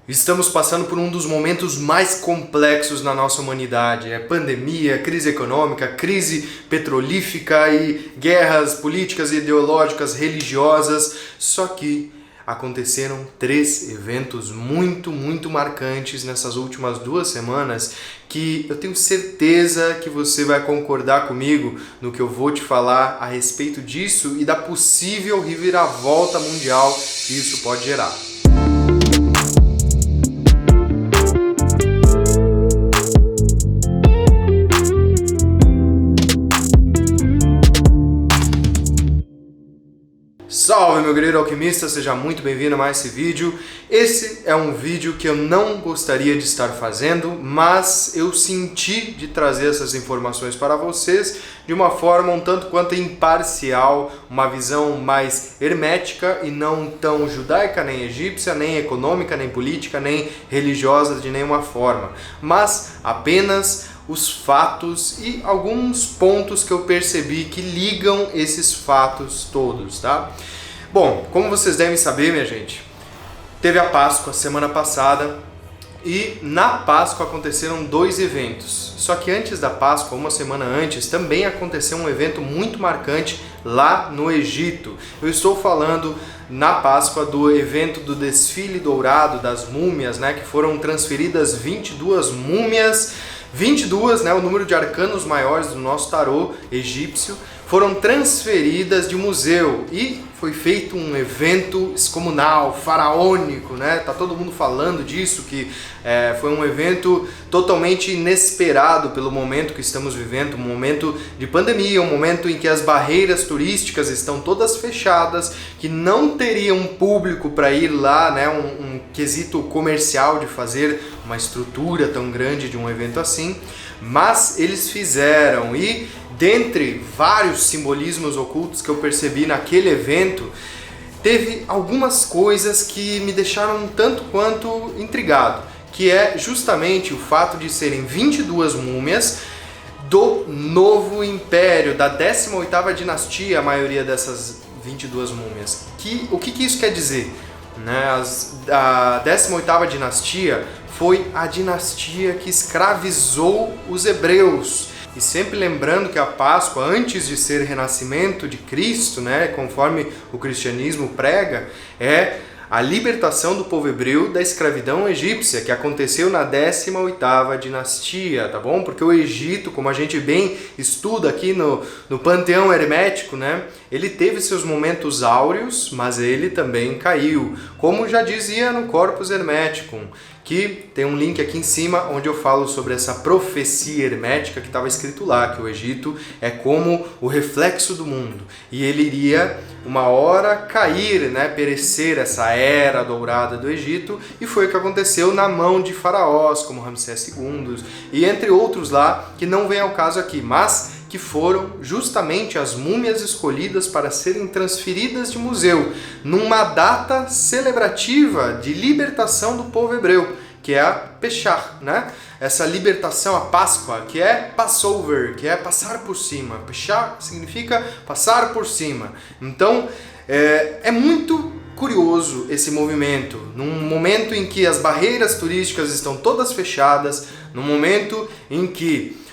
Estamos passando por um dos momentos mais complexos na nossa humanidade. É pandemia, crise econômica, crise petrolífica e guerras políticas, ideológicas, religiosas. Só que aconteceram 3 eventos muito marcantes nessas últimas 2 semanas que eu tenho certeza que você vai concordar comigo no que eu vou te falar a respeito disso e da possível reviravolta mundial que isso pode gerar. Salve meu guerreiro alquimista, seja muito bem-vindo a mais esse vídeo. Esse é um vídeo que eu não gostaria de estar fazendo, mas eu senti de trazer essas informações para vocês de uma forma um tanto quanto imparcial, uma visão mais hermética e não tão judaica, nem egípcia, nem econômica, nem política, nem religiosa de nenhuma forma, mas apenas os fatos e alguns pontos que eu percebi que ligam esses fatos todos, tá? Bom, como vocês devem saber, minha gente, teve a Páscoa semana passada e na Páscoa aconteceram 2 eventos. Só que antes da Páscoa, uma semana antes, também aconteceu um evento muito marcante lá no Egito. Eu estou falando na Páscoa do evento do desfile dourado das múmias, né, que foram transferidas 22 múmias. 22, né, o número de arcanos maiores do nosso tarô egípcio, foram transferidas de museu e foi feito um evento excomunal, faraônico, né? Tá todo mundo falando disso, que foi um evento totalmente inesperado pelo momento que estamos vivendo, um momento de pandemia, um momento em que as barreiras turísticas estão todas fechadas, que não teria um público para ir lá, né? Um quesito comercial de fazer uma estrutura tão grande de um evento assim, mas eles fizeram e dentre vários simbolismos ocultos que eu percebi naquele evento, teve algumas coisas que me deixaram um tanto quanto intrigado, que é justamente o fato de serem 22 múmias do novo império, da 18ª dinastia, a maioria dessas 22 múmias. O que isso quer dizer? A 18ª dinastia foi a dinastia que escravizou os hebreus. E sempre lembrando que a Páscoa, antes de ser renascimento de Cristo, né, conforme o cristianismo prega, é a libertação do povo hebreu da escravidão egípcia, que aconteceu na 18ª dinastia, tá bom? Porque o Egito, como a gente bem estuda aqui no panteão hermético, né, ele teve seus momentos áureos, mas ele também caiu, como já dizia no Corpus Hermeticum, que tem um link aqui em cima onde eu falo sobre essa profecia hermética que estava escrito lá, que o Egito é como o reflexo do mundo e ele iria uma hora cair, né, perecer essa era dourada do Egito, e foi o que aconteceu na mão de faraós como Ramsés II e entre outros lá que não vem ao caso aqui, mas que foram justamente as múmias escolhidas para serem transferidas de museu, numa data celebrativa de libertação do povo hebreu, que é a Peshach, né? Essa libertação, a Páscoa, que é Passover, que é passar por cima. Peshach significa passar por cima. Então, é muito curioso esse movimento, num momento em que as barreiras turísticas estão todas fechadas, num momento em que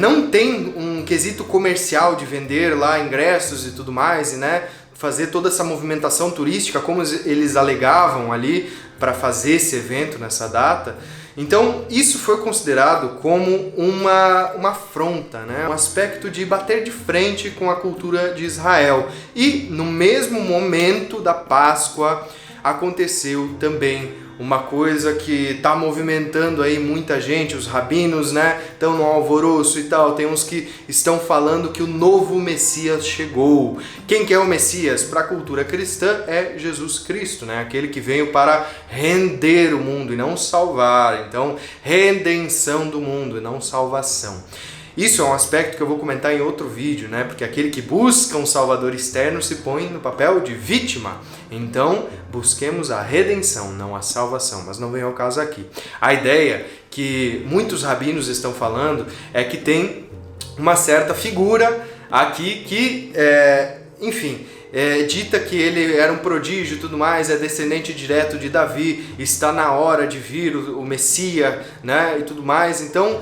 não tem um quesito comercial de vender lá ingressos e tudo mais, né? Fazer toda essa movimentação turística como eles alegavam ali para fazer esse evento nessa data. Então isso foi considerado como uma afronta, né? Um aspecto de bater de frente com a cultura de Israel. E no mesmo momento da Páscoa aconteceu também uma coisa que está movimentando aí muita gente, os rabinos, né, estão no alvoroço e tal, tem uns que estão falando que o novo Messias chegou. Quem que é o Messias? Para a cultura cristã é Jesus Cristo, né, aquele que veio para render o mundo e não salvar, então redenção do mundo e não salvação. Isso é um aspecto que eu vou comentar em outro vídeo, né? Porque aquele que busca um salvador externo se põe no papel de vítima. Então, busquemos a redenção, não a salvação, mas não vem ao caso aqui. A ideia que muitos rabinos estão falando é que tem uma certa figura aqui que, enfim, dita que ele era um prodígio e tudo mais, é descendente direto de Davi, está na hora de vir o Messias, né, e tudo mais. Então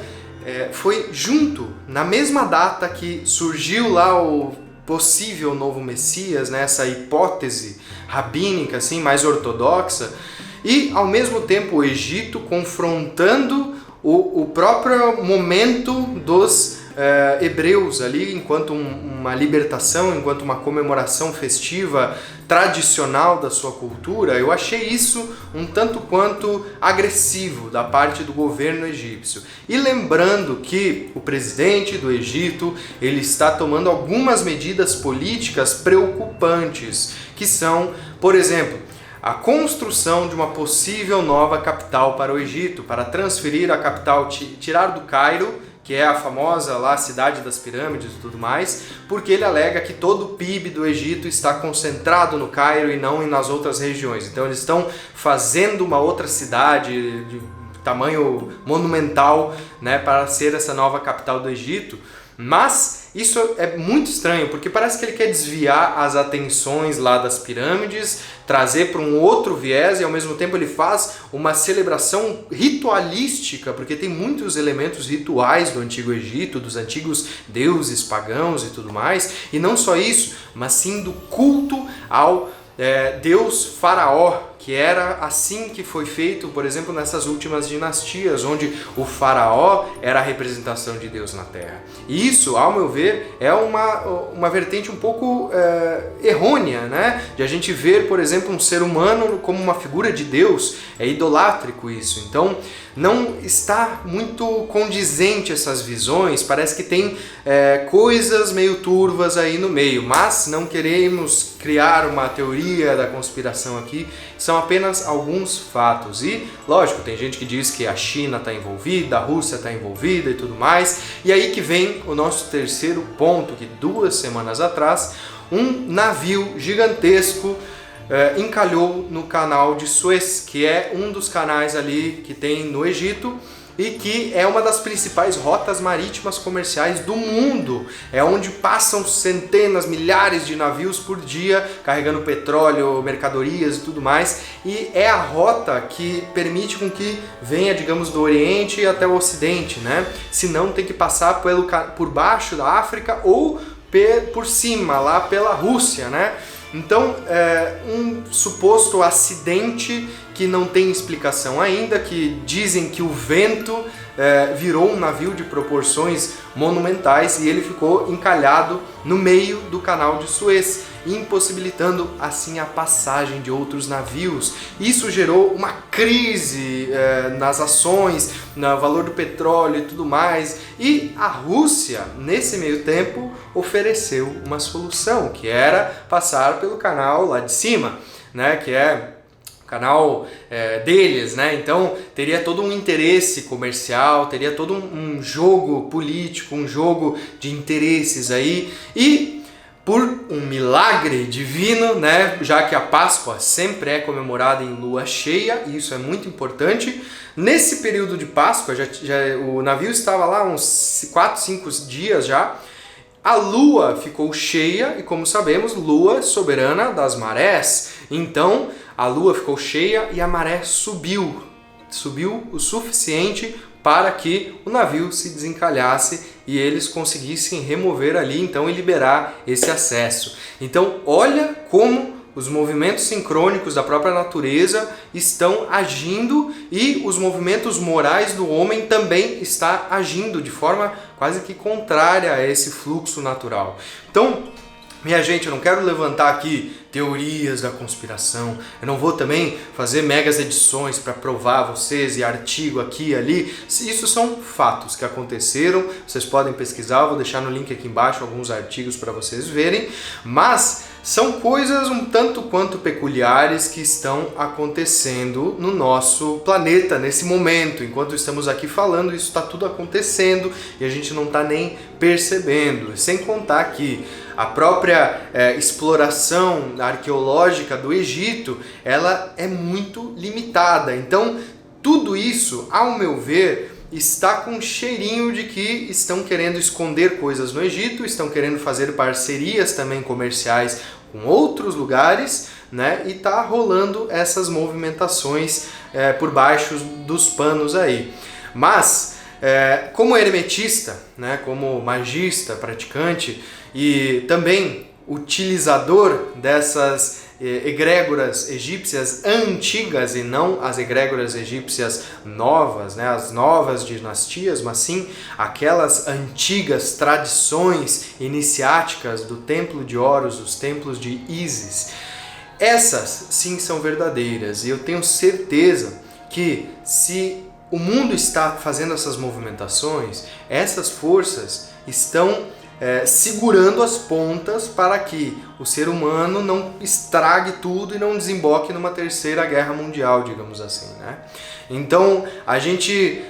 foi junto, na mesma data que surgiu lá o possível novo Messias, né, essa hipótese rabínica assim, mais ortodoxa, e ao mesmo tempo o Egito confrontando o próprio momento dos hebreus ali, enquanto uma libertação, enquanto uma comemoração festiva tradicional da sua cultura. Eu achei isso um tanto quanto agressivo da parte do governo egípcio. E lembrando que o presidente do Egito, ele está tomando algumas medidas políticas preocupantes, que são, por exemplo, a construção de uma possível nova capital para o Egito, para transferir a capital, tirar do Cairo, que é a famosa lá cidade das pirâmides e tudo mais, porque ele alega que todo o PIB do Egito está concentrado no Cairo e não nas outras regiões. Então eles estão fazendo uma outra cidade de tamanho monumental, né, para ser essa nova capital do Egito. Mas isso é muito estranho, porque parece que ele quer desviar as atenções lá das pirâmides, trazer para um outro viés, e ao mesmo tempo ele faz uma celebração ritualística, porque tem muitos elementos rituais do Antigo Egito, dos antigos deuses pagãos e tudo mais, e não só isso, mas sim do culto ao deus Faraó, que era assim que foi feito, por exemplo, nessas últimas dinastias, onde o Faraó era a representação de Deus na Terra. E isso, ao meu ver, é uma vertente um pouco errônea, né? De a gente ver, por exemplo, um ser humano como uma figura de Deus. É idolátrico isso. Então, não está muito condizente essas visões, parece que tem coisas meio turvas aí no meio, mas não queremos criar uma teoria da conspiração aqui, são apenas alguns fatos. E, lógico, tem gente que diz que a China está envolvida, a Rússia está envolvida e tudo mais, e aí que vem o nosso terceiro ponto, que 2 semanas atrás, um navio gigantesco encalhou no canal de Suez, que é um dos canais ali que tem no Egito e que é uma das principais rotas marítimas comerciais do mundo. É onde passam centenas, milhares de navios por dia carregando petróleo, mercadorias e tudo mais, e é a rota que permite com que venha, digamos, do Oriente até o Ocidente, né? Senão tem que passar por baixo da África ou por cima, lá pela Rússia, né? Então, um suposto acidente que não tem explicação ainda, que dizem que o vento virou um navio de proporções monumentais e ele ficou encalhado no meio do canal de Suez, impossibilitando assim a passagem de outros navios. Isso gerou uma crise nas ações, no valor do petróleo e tudo mais, e a Rússia, nesse meio tempo, ofereceu uma solução, que era passar pelo canal lá de cima, né, que é canal deles, né? Então teria todo um interesse comercial, teria todo um jogo político, um jogo de interesses aí, e por um milagre divino, né? Já que a Páscoa sempre é comemorada em lua cheia, e isso é muito importante, nesse período de Páscoa, o navio estava lá uns 4, 5 dias já, a lua ficou cheia, e como sabemos, lua soberana das marés, então a lua ficou cheia e a maré subiu o suficiente para que o navio se desencalhasse e eles conseguissem remover ali então e liberar esse acesso. Então olha como os movimentos sincrônicos da própria natureza estão agindo e os movimentos morais do homem também está agindo de forma quase que contrária a esse fluxo natural. Então, minha gente, eu não quero levantar aqui teorias da conspiração, eu não vou também fazer megas edições para provar vocês e artigo aqui e ali. Isso são fatos que aconteceram, vocês podem pesquisar, eu vou deixar no link aqui embaixo alguns artigos para vocês verem, mas são coisas um tanto quanto peculiares que estão acontecendo no nosso planeta nesse momento. Enquanto estamos aqui falando, isso está tudo acontecendo e a gente não está nem percebendo. Sem contar que a própria exploração arqueológica do Egito, ela é muito limitada. Então, tudo isso, ao meu ver, está com um cheirinho de que estão querendo esconder coisas no Egito, estão querendo fazer parcerias também comerciais com outros lugares, né? E tá rolando essas movimentações por baixo dos panos aí. Mas, como hermetista, né? Como magista, praticante e também utilizador dessas egrégoras egípcias antigas e não as egrégoras egípcias novas, né, as novas dinastias, mas sim aquelas antigas tradições iniciáticas do templo de Horus, dos templos de Ísis. Essas sim são verdadeiras e eu tenho certeza que se o mundo está fazendo essas movimentações, essas forças estão segurando as pontas para que o ser humano não estrague tudo e não desemboque numa terceira guerra mundial, digamos assim, né? Então a gente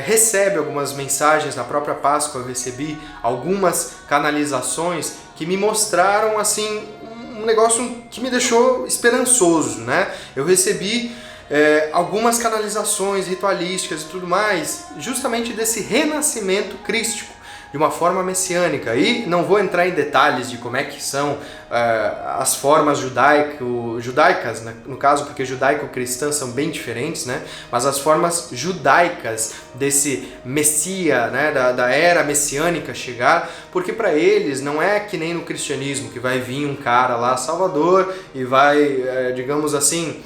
recebe algumas mensagens. Na própria Páscoa eu recebi algumas canalizações que me mostraram assim um negócio que me deixou esperançoso, né? Eu recebi algumas canalizações ritualísticas e tudo mais, justamente desse renascimento crístico, de uma forma messiânica. E não vou entrar em detalhes de como é que são as formas judaicas, né? No caso, porque judaico-cristãs são bem diferentes, né? Mas as formas judaicas desse Messias, né? da era messiânica chegar, porque para eles não é que nem no cristianismo, que vai vir um cara lá, Salvador, e vai, digamos assim,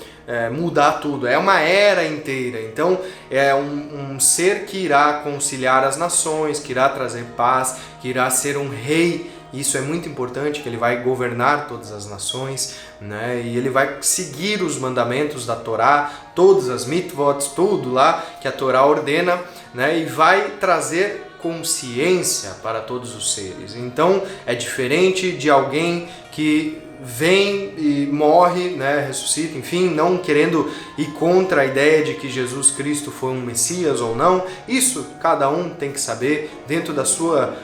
mudar tudo. É uma era inteira. Então é um ser que irá conciliar as nações, que irá trazer paz, que irá ser um rei. Isso é muito importante, que ele vai governar todas as nações, né? E ele vai seguir os mandamentos da Torá, todas as mitvot, tudo lá que a Torá ordena, né? E vai trazer consciência para todos os seres. Então é diferente de alguém que vem e morre, né, ressuscita, enfim, não querendo ir contra a ideia de que Jesus Cristo foi um Messias ou não. Isso cada um tem que saber dentro da sua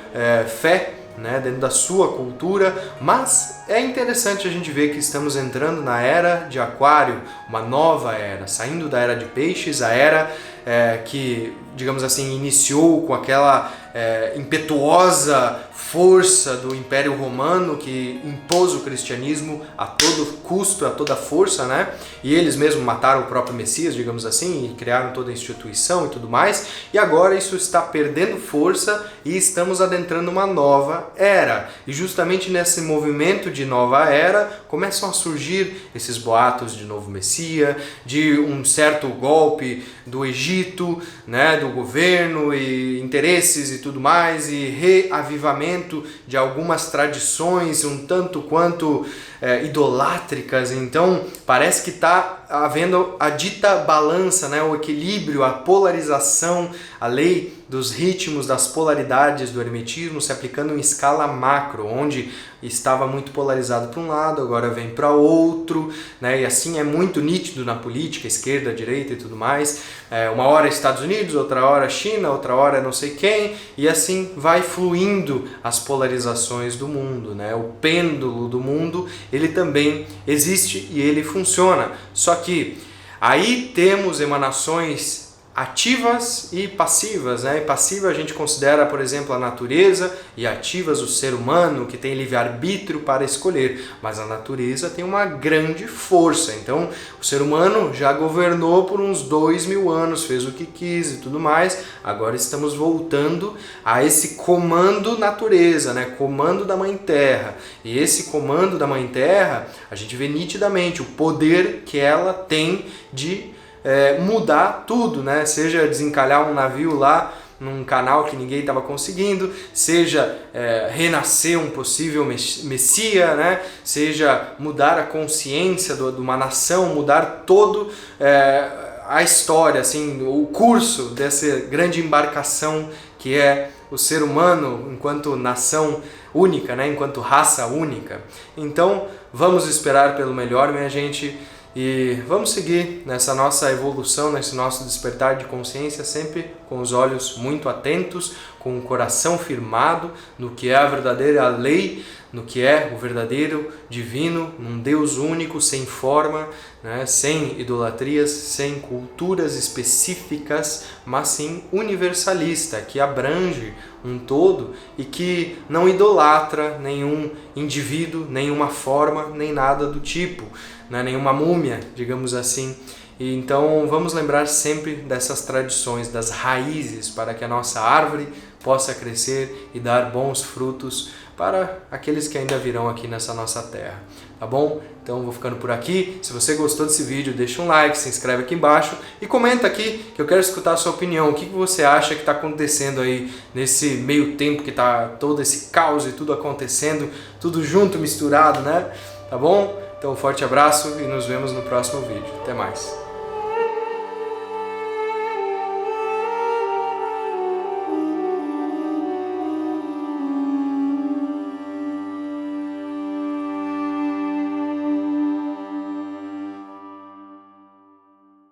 fé, né, dentro da sua cultura, mas é interessante a gente ver que estamos entrando na era de Aquário, uma nova era, saindo da era de Peixes, a era que, digamos assim, iniciou com aquela impetuosa força do Império Romano que impôs o cristianismo a todo custo, a toda força, né? E eles mesmos mataram o próprio Messias, digamos assim, e criaram toda a instituição e tudo mais. E agora isso está perdendo força e estamos adentrando uma nova era. E justamente nesse movimento de nova era começam a surgir esses boatos de novo Messias, de um certo golpe do Egito, né, do governo e interesses e tudo mais, e reavivamento de algumas tradições um tanto quanto idolátricas. Então parece que está havendo a dita balança, né, o equilíbrio, a polarização, a lei dos ritmos, das polaridades do hermetismo se aplicando em escala macro, onde estava muito polarizado para um lado, agora vem para outro, né? E assim é muito nítido na política, esquerda, direita e tudo mais. Uma hora Estados Unidos, outra hora China, outra hora não sei quem, e assim vai fluindo as polarizações do mundo, né? O pêndulo do mundo, ele também existe e ele funciona. Só que aí temos emanações ativas e passivas, né? E passiva a gente considera, por exemplo, a natureza, e ativas o ser humano, que tem livre-arbítrio para escolher. Mas a natureza tem uma grande força. Então, o ser humano já governou por uns 2000 anos, fez o que quis e tudo mais. Agora estamos voltando a esse comando natureza, né? Comando da Mãe Terra. E esse comando da Mãe Terra, a gente vê nitidamente o poder que ela tem de mudar tudo, né? Seja desencalhar um navio lá num canal que ninguém estava conseguindo, seja renascer um possível Messias, né? Seja mudar a consciência de uma nação, mudar todo a história, assim, o curso dessa grande embarcação que é o ser humano enquanto nação única, né? Enquanto raça única. Então vamos esperar pelo melhor, minha gente. E vamos seguir nessa nossa evolução, nesse nosso despertar de consciência, sempre com os olhos muito atentos, com o coração firmado no que é a verdadeira lei no que é o verdadeiro, divino, num Deus único, sem forma, né, sem idolatrias, sem culturas específicas, mas sim universalista, que abrange um todo e que não idolatra nenhum indivíduo, nenhuma forma, nem nada do tipo, né, nenhuma múmia, digamos assim. E então vamos lembrar sempre dessas tradições, das raízes, para que a nossa árvore possa crescer e dar bons frutos para aqueles que ainda virão aqui nessa nossa terra, tá bom? Então vou ficando por aqui. Se você gostou desse vídeo, deixa um like, se inscreve aqui embaixo e comenta aqui que eu quero escutar a sua opinião. O que você acha que está acontecendo aí nesse meio tempo que está todo esse caos e tudo acontecendo, tudo junto, misturado, né? Tá bom? Então um forte abraço e nos vemos no próximo vídeo. Até mais!